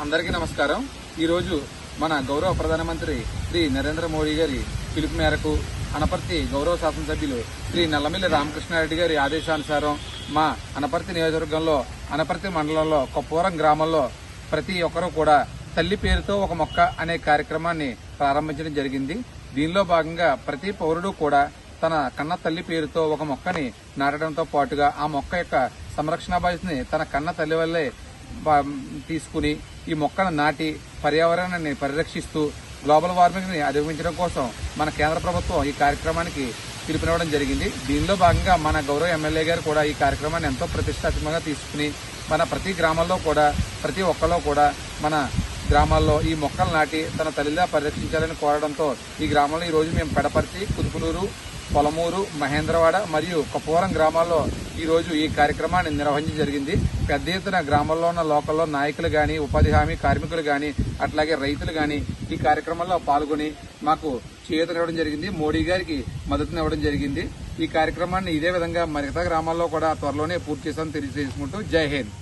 అందరికీ నమస్కారం। ఈ రోజు మన గౌరవ ప్రధానమంత్రి శ్రీ నరేంద్ర మోడీ గారి పిలుపు మేరకు అనపర్తి గౌరవ శాసనసభ్యులు శ్రీ నల్లమిల్లి రామకృష్ణారెడ్డి గారి ఆదేశానుసారం మా అనపర్తి నియోజకవర్గంలో అనపర్తి మండలంలో కొప్పవరం గ్రామంలో ప్రతి ఒక్కరూ కూడా తల్లి పేరుతో ఒక మొక్క అనే కార్యక్రమాన్ని ప్రారంభించడం జరిగింది। దీనిలో భాగంగా ప్రతి పౌరుడు కూడా తన కన్న తల్లి పేరుతో ఒక మొక్కని నాటడంతో పాటుగా ఆ మొక్క యొక్క సంరక్షణ బాధ్యతని తన కన్న తల్లి వల్లే తీసుకుని ఈ మొక్కను నాటి పర్యావరణాన్ని పరిరక్షిస్తూ గ్లోబల్ వార్మింగ్ ని అధిగమించడం కోసం మన కేంద్ర ప్రభుత్వం ఈ కార్యక్రమానికి పిలుపునివ్వడం జరిగింది। దీనిలో భాగంగా మన గౌరవ ఎమ్మెల్యే గారు కూడా ఈ కార్యక్రమాన్ని ఎంతో ప్రతిష్టాత్మకంగా తీసుకుని మన ప్రతి గ్రామంలో కూడా ప్రతి ఒక్కలో కూడా మన గ్రామాల్లో ఈ మొక్కలు నాటి తన తల్లిలా పరిరక్షించాలని కోరడంతో ఈ గ్రామంలో ఈ రోజు మేము పెడపర్తి, కుదుపునూరు, పొలమూరు, మహేంద్రవాడ మరియు కొప్పవరం గ్రామాల్లో ఈ రోజు ఈ కార్యక్రమాన్ని నిర్వహించడం జరిగింది। పెద్ద ఎత్తున గ్రామాల్లో ఉన్న లోకల్లో నాయకులు గాని, ఉపాధి హామీ కార్మికులు గాని, అట్లాగే రైతులు గాని ఈ కార్యక్రమంలో పాల్గొని మాకు చేయూతనివ్వడం జరిగింది। మోడీ గారికి మద్దతునివ్వడం జరిగింది। ఈ కార్యక్రమాన్ని ఇదే విధంగా మిగతా గ్రామాల్లో కూడా త్వరలోనే పూర్తి చేస్తామని తెలియజేసుకుంటూ జై హింద్।